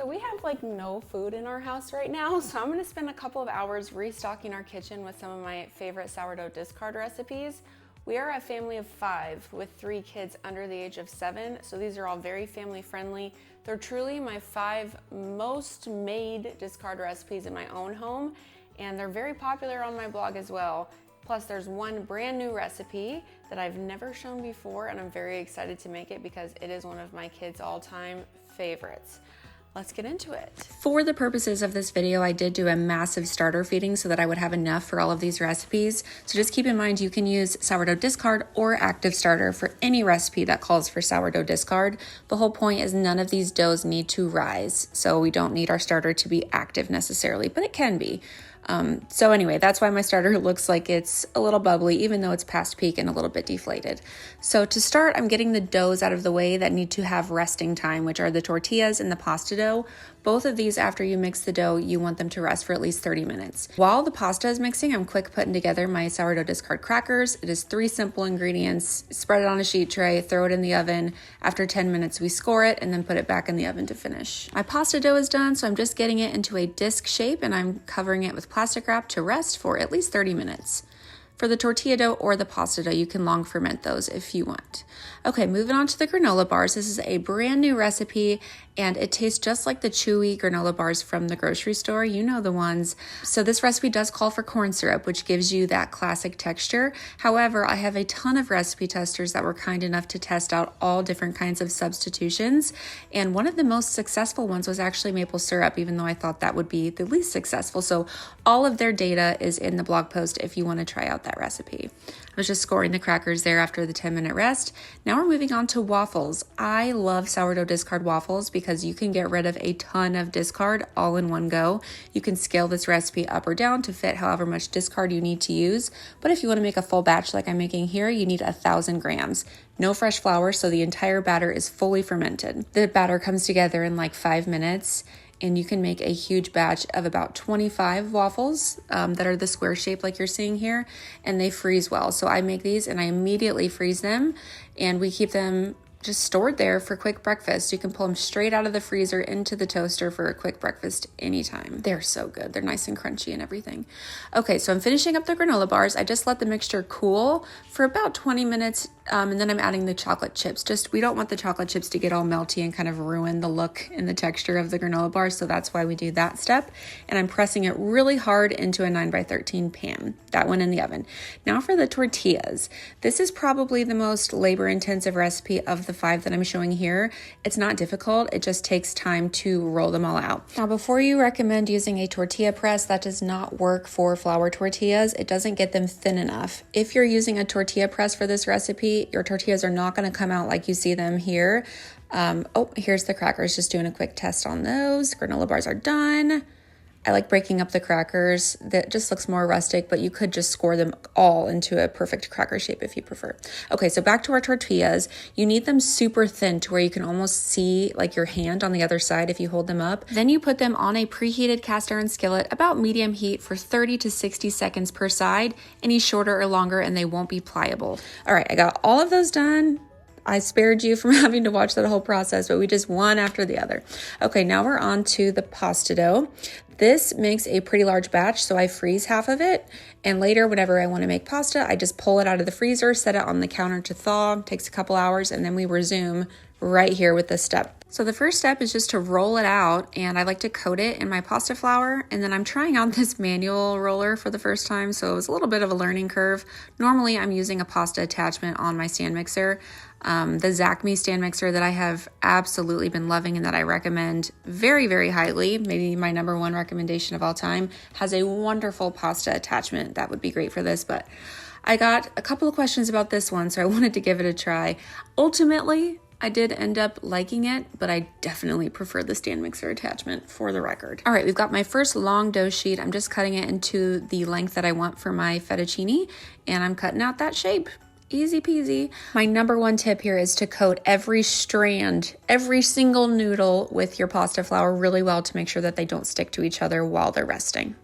So we have like no food in our house right now, so I'm gonna spend a couple of hours restocking our kitchen with some of my favorite sourdough discard recipes. We are a family of 5 with 3 kids under the age of 7, so these are all very family friendly. They're truly my 5 most made discard recipes in my own home, and they're very popular on my blog as well. Plus there's one brand new recipe that I've never shown before, and I'm very excited to make it because it is one of my kids' all-time favorites. Let's get into it. For the purposes of this video, I did do a massive starter feeding so that I would have enough for all of these recipes. So just keep in mind you can use sourdough discard or active starter for any recipe that calls for sourdough discard. The whole point is none of these doughs need to rise, so we don't need our starter to be active necessarily, but it can be. So anyway, that's why my starter looks like it's a little bubbly, even though it's past peak and a little bit deflated. So to start, I'm getting the doughs out of the way that need to have resting time, which are the tortillas and the pasta dough. Both of these, after you mix the dough, you want them to rest for at least 30 minutes. While the pasta is mixing, I'm quick putting together my sourdough discard crackers. It is 3 simple ingredients. Spread it on a sheet tray, throw it in the oven. After 10 minutes, we score it and then put it back in the oven to finish. My pasta dough is done, so I'm just getting it into a disc shape and I'm covering it with plastic wrap to rest for at least 30 minutes. For the tortilla dough or the pasta dough, you can long ferment those if you want. Okay, moving on to the granola bars. This is a brand new recipe and it tastes just like the Chewy granola bars from the grocery store. You know the ones. So this recipe does call for corn syrup, which gives you that classic texture. However, I have a ton of recipe testers that were kind enough to test out all different kinds of substitutions. And one of the most successful ones was actually maple syrup, even though I thought that would be the least successful. So all of their data is in the blog post if you want to try out that recipe. I was just scoring the crackers there after the 10-minute rest. Now we're moving on to waffles. I love sourdough discard waffles because you can get rid of a ton of discard all in one go. You can scale this recipe up or down to fit however much discard you need to use. But if you want to make a full batch like I'm making here, you need 1,000 grams. No fresh flour, so the entire batter is fully fermented. The batter comes together in like 5 minutes. And you can make a huge batch of about 25 waffles that are the square shape like you're seeing here, and they freeze well. So I make these and I immediately freeze them, and we keep them just stored there for quick breakfast. You can pull them straight out of the freezer into the toaster for a quick breakfast anytime. They're so good. They're nice and crunchy and everything. Okay, so I'm finishing up the granola bars. I just let the mixture cool for about 20 minutes, and then I'm adding the chocolate chips. We don't want the chocolate chips to get all melty and kind of ruin the look and the texture of the granola bars, so that's why we do that step. And I'm pressing it really hard into a 9x13 pan. That went in the oven. Now for the tortillas. This is probably the most labor-intensive recipe of the 5 that I'm showing here. It's not difficult, it just takes time to roll them all out. Now before you recommend using a tortilla press, that does not work for flour tortillas. It doesn't get them thin enough. If you're using a tortilla press for this recipe, your tortillas are not going to come out like you see them here. Here's the crackers, just doing a quick test on those. Granola bars are done. I like breaking up the crackers. That just looks more rustic, but you could just score them all into a perfect cracker shape if you prefer. Okay, so back to our tortillas. You need them super thin to where you can almost see like your hand on the other side if you hold them up. Then you put them on a preheated cast iron skillet, about medium heat, for 30 to 60 seconds per side. Any shorter or longer and they won't be pliable. All right, I got all of those done. I spared you from having to watch that whole process, but we just one after the other. Okay, now we're on to the pasta dough. This makes a pretty large batch, so I freeze half of it. And later, whenever I want to make pasta, I just pull it out of the freezer, set it on the counter to thaw. It takes a couple hours, and then we resume right here with this step. So the first step is just to roll it out, and I like to coat it in my pasta flour, and then I'm trying out this manual roller for the first time, so it was a little bit of a learning curve. Normally, I'm using a pasta attachment on my stand mixer. The Zacme stand mixer that I have absolutely been loving and that I recommend very, very highly, maybe my #1 recommendation of all time, has a wonderful pasta attachment that would be great for this, but I got a couple of questions about this one, so I wanted to give it a try. Ultimately, I did end up liking it, but I definitely prefer the stand mixer attachment for the record. All right, we've got my first long dough sheet. I'm just cutting it into the length that I want for my fettuccine, and I'm cutting out that shape. Easy peasy. My #1 tip here is to coat every strand, every single noodle with your pasta flour really well to make sure that they don't stick to each other while they're resting.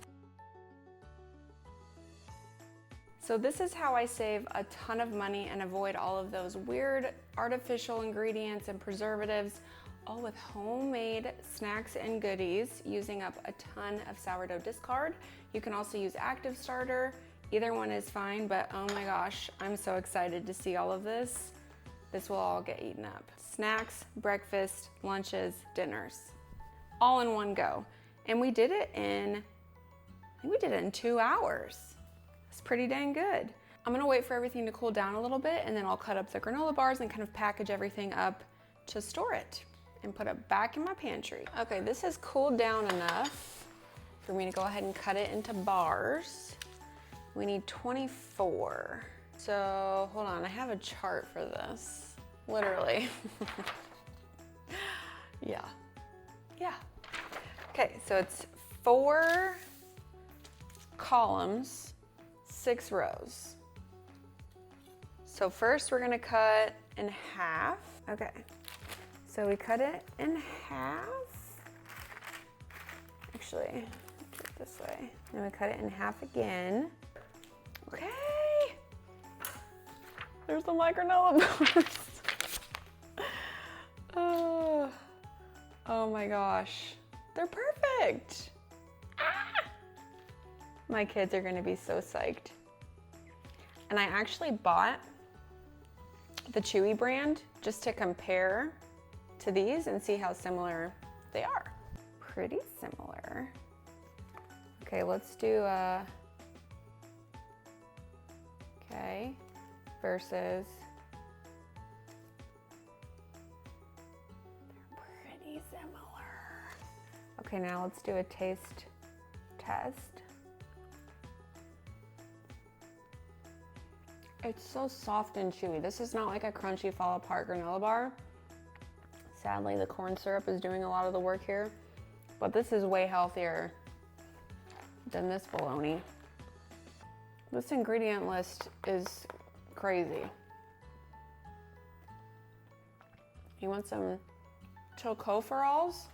So this is how I save a ton of money and avoid all of those weird artificial ingredients and preservatives. all with homemade snacks and goodies, using up a ton of sourdough discard. You can also use active starter. Either one is fine, but oh my gosh, I'm so excited to see all of this. This will all get eaten up. Snacks, breakfast, lunches, dinners, all in one go. And we did it in, I think we did it in 2 hours. It's pretty dang good. I'm gonna wait for everything to cool down a little bit, and then I'll cut up the granola bars and kind of package everything up to store it and put it back in my pantry. Okay, this has cooled down enough for me to go ahead and cut it into bars. We need 24. So hold on, I have a chart for this, literally. Yeah. Okay, so it's 4 columns, 6 rows. So first we're gonna cut in half. Okay, so we cut it in half. Actually, do it this way. Then we cut it in half again. Okay. There's the my granola bars. Oh my gosh. They're perfect. Ah! My kids are gonna be so psyched. And I actually bought the Chewy brand just to compare to these and see how similar they are. Pretty similar. Okay, let's do okay, versus, they're pretty similar. Okay, now let's do a taste test. It's so soft and chewy. This is not like a crunchy fall apart granola bar. Sadly, the corn syrup is doing a lot of the work here, but this is way healthier than this bologna. This ingredient list is crazy. You want some tocopherols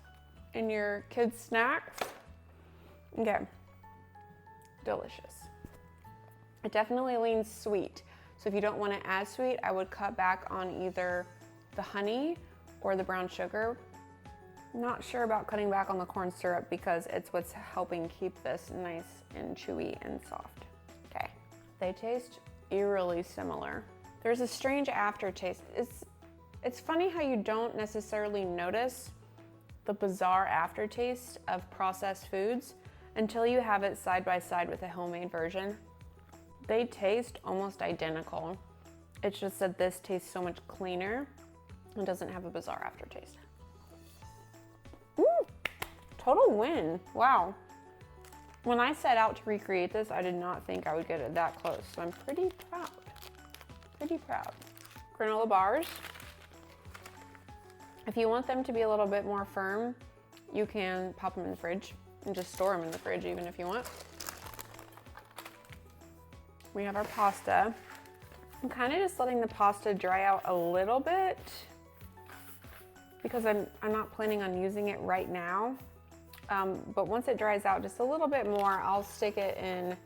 in your kids' snacks? Okay, delicious. It definitely leans sweet. So if you don't want it as sweet, I would cut back on either the honey or the brown sugar. I'm not sure about cutting back on the corn syrup because it's what's helping keep this nice and chewy and soft. Okay, they taste eerily similar. There's a strange aftertaste. It's funny how you don't necessarily notice the bizarre aftertaste of processed foods until you have it side by side with a homemade version. They taste almost identical. It's just that this tastes so much cleaner and doesn't have a bizarre aftertaste. Total win, wow. When I set out to recreate this, I did not think I would get it that close, so I'm pretty proud. Granola bars. If you want them to be a little bit more firm, you can pop them in the fridge and just store them in the fridge even if you want. We have our pasta. I'm kind of just letting the pasta dry out a little bit because I'm not planning on using it right now. But once it dries out just a little bit more, I'll stick it in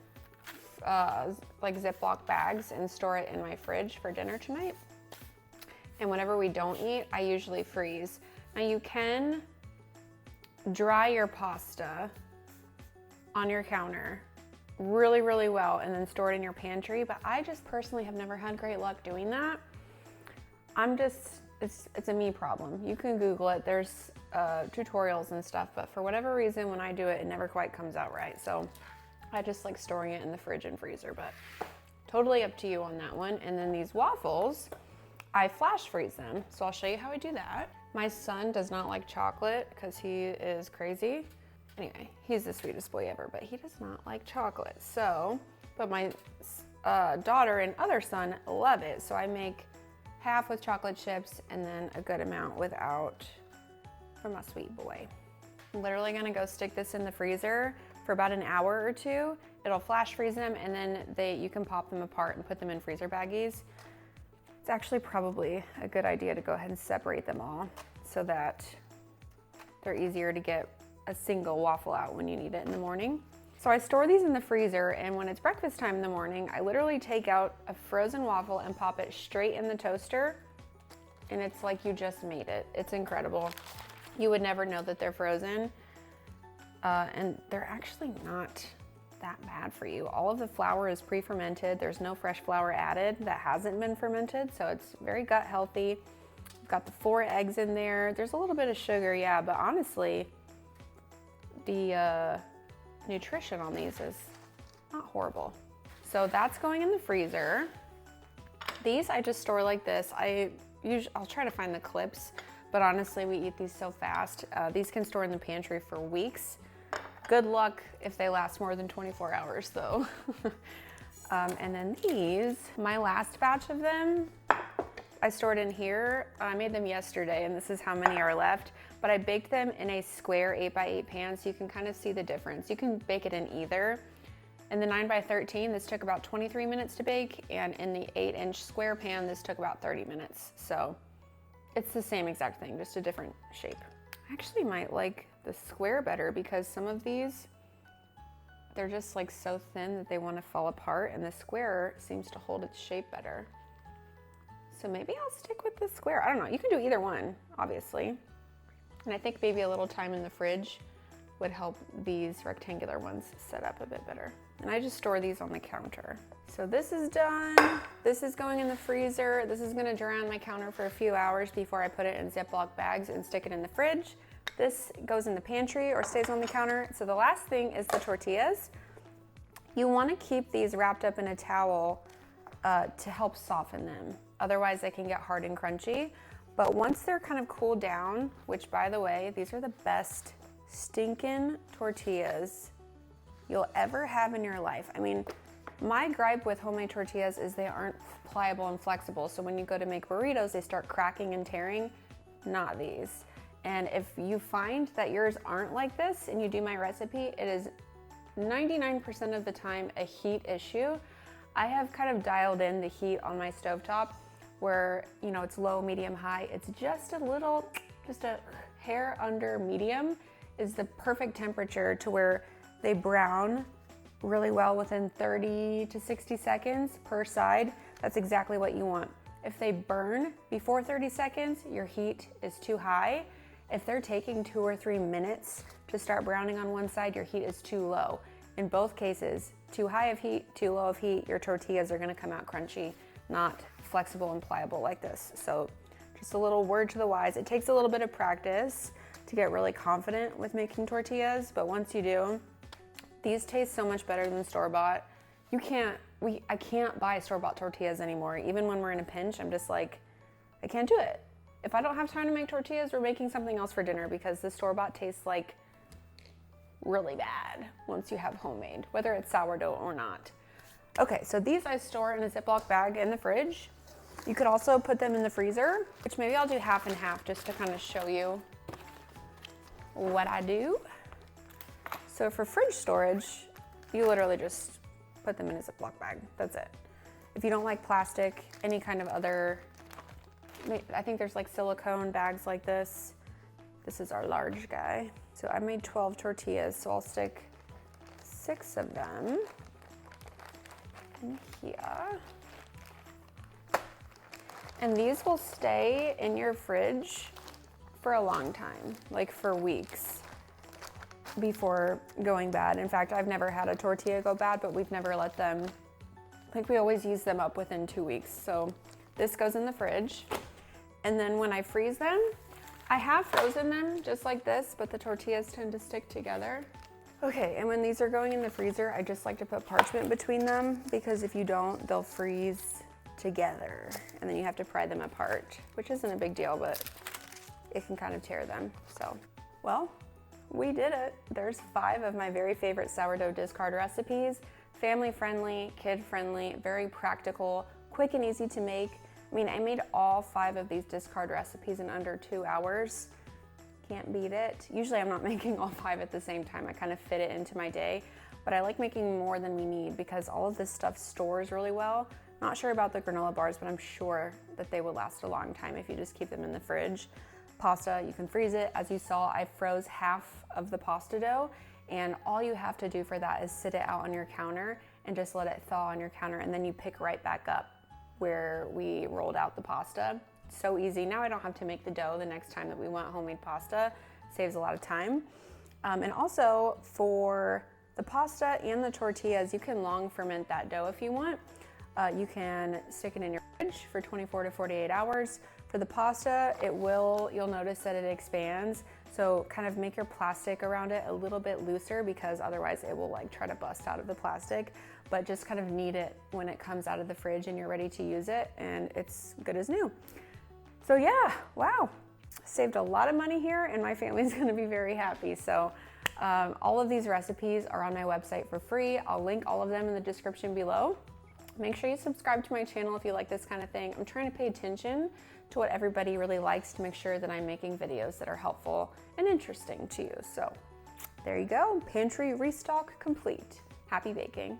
like Ziploc bags and store it in my fridge for dinner tonight. And whenever we don't eat, I usually freeze. Now you can dry your pasta on your counter really, really well and then store it in your pantry, but I just personally have never had great luck doing that. It's a me problem. You can Google it, there's tutorials and stuff, but for whatever reason, when I do it, it never quite comes out right. So I just like storing it in the fridge and freezer, but totally up to you on that one. And then these waffles, I flash freeze them. So I'll show you how I do that. My son does not like chocolate because he is crazy. Anyway, he's the sweetest boy ever, but he does not like chocolate. So, but my daughter and other son love it. So I make half with chocolate chips and then a good amount without for my sweet boy. I'm literally gonna go stick this in the freezer for about an hour or two. It'll flash freeze them and then you can pop them apart and put them in freezer baggies. It's actually probably a good idea to go ahead and separate them all so that they're easier to get a single waffle out when you need it in the morning. So I store these in the freezer, and when it's breakfast time in the morning, I literally take out a frozen waffle and pop it straight in the toaster and it's like you just made it. It's incredible. You would never know that they're frozen, and they're actually not that bad for you. All of the flour is pre-fermented. There's no fresh flour added that hasn't been fermented, so it's very gut healthy. We've got the 4 eggs in there. There's a little bit of sugar, yeah, but honestly, the nutrition on these is not horrible. So that's going in the freezer. These I just store like this. I'll try to find the clips, but honestly, we eat these so fast. These can store in the pantry for weeks. Good luck if they last more than 24 hours though. And then these, my last batch of them, I stored in here. I made them yesterday, and this is how many are left, but I baked them in a square 8x8 pan, so you can kind of see the difference. You can bake it in either. In the 9x13, this took about 23 minutes to bake, and in the 8-inch square pan, this took about 30 minutes. So it's the same exact thing, just a different shape. I actually might like the square better because some of these, they're just like so thin that they want to fall apart, and the square seems to hold its shape better. So maybe I'll stick with the square. I don't know, you can do either one, obviously. And I think maybe a little time in the fridge would help these rectangular ones set up a bit better. And I just store these on the counter. So this is done. This is going in the freezer. This is gonna dry on my counter for a few hours before I put it in Ziploc bags and stick it in the fridge. This goes in the pantry or stays on the counter. So the last thing is the tortillas. You wanna keep these wrapped up in a towel to help soften them. Otherwise they can get hard and crunchy. But once they're kind of cooled down, which by the way, these are the best stinking tortillas you'll ever have in your life. I mean, my gripe with homemade tortillas is they aren't pliable and flexible. So when you go to make burritos, they start cracking and tearing. Not these. And if you find that yours aren't like this and you do my recipe, it is 99% of the time a heat issue. I have kind of dialed in the heat on my stovetop where, you know, it's low, medium, high. It's just a hair under medium is the perfect temperature to where they brown really well within 30 to 60 seconds per side. That's exactly what you want. If they burn before 30 seconds, your heat is too high. If they're taking 2 or 3 minutes to start browning on one side, your heat is too low. In both cases, too high of heat, too low of heat, your tortillas are gonna come out crunchy, not flexible and pliable like this. So just a little word to the wise. It takes a little bit of practice to get really confident with making tortillas, but once you do, these taste so much better than store-bought. I can't buy store-bought tortillas anymore. Even when we're in a pinch, I'm just like, I can't do it. If I don't have time to make tortillas, we're making something else for dinner because the store-bought tastes like really bad once you have homemade, whether it's sourdough or not. Okay, so these I store in a Ziploc bag in the fridge. You could also put them in the freezer, which maybe I'll do half and half just to kind of show you what I do. So for fridge storage, you literally just put them in a Ziploc bag. That's it. If you don't like plastic, any kind of other, I think there's like silicone bags like this. This is our large guy. So I made 12 tortillas, so I'll stick 6 of them in here. And these will stay in your fridge for a long time, like for weeks before going bad. In fact, I've never had a tortilla go bad, but we've never let them, we always use them up within 2 weeks. So this goes in the fridge. And then when I freeze them, I have frozen them just like this, but the tortillas tend to stick together. Okay, and when these are going in the freezer, I just like to put parchment between them because if you don't, they'll freeze together and then you have to pry them apart, which isn't a big deal, but it can kind of tear them. So, well, we did it. There's 5 of my very favorite sourdough discard recipes. Family friendly, kid friendly, very practical, quick and easy to make. I mean, I made all 5 of these discard recipes in under 2 hours. Can't beat it. Usually I'm not making all 5 at the same time. I kind of fit it into my day, but I like making more than we need because all of this stuff stores really well. Not sure about the granola bars, but I'm sure that they will last a long time if you just keep them in the fridge. Pasta, you can freeze it. As you saw, I froze half of the pasta dough, and all you have to do for that is sit it out on your counter and just let it thaw on your counter, and then you pick right back up where we rolled out the pasta. so easy. Now I don't have to make the dough the next time that we want homemade pasta. Saves a lot of time. And also for the pasta and the tortillas, you can long ferment that dough if you want. You can stick it in your fridge for 24 to 48 hours. For the pasta, you'll notice that it expands. So kind of make your plastic around it a little bit looser, because otherwise it will like try to bust out of the plastic. But just kind of knead it when it comes out of the fridge and you're ready to use it, and it's good as new. So yeah, wow. Saved a lot of money here, and my family's gonna be very happy. So all of these recipes are on my website for free. I'll link all of them in the description below. Make sure you subscribe to my channel if you like this kind of thing. I'm trying to pay attention to what everybody really likes to make sure that I'm making videos that are helpful and interesting to you. So there you go, pantry restock complete. Happy baking.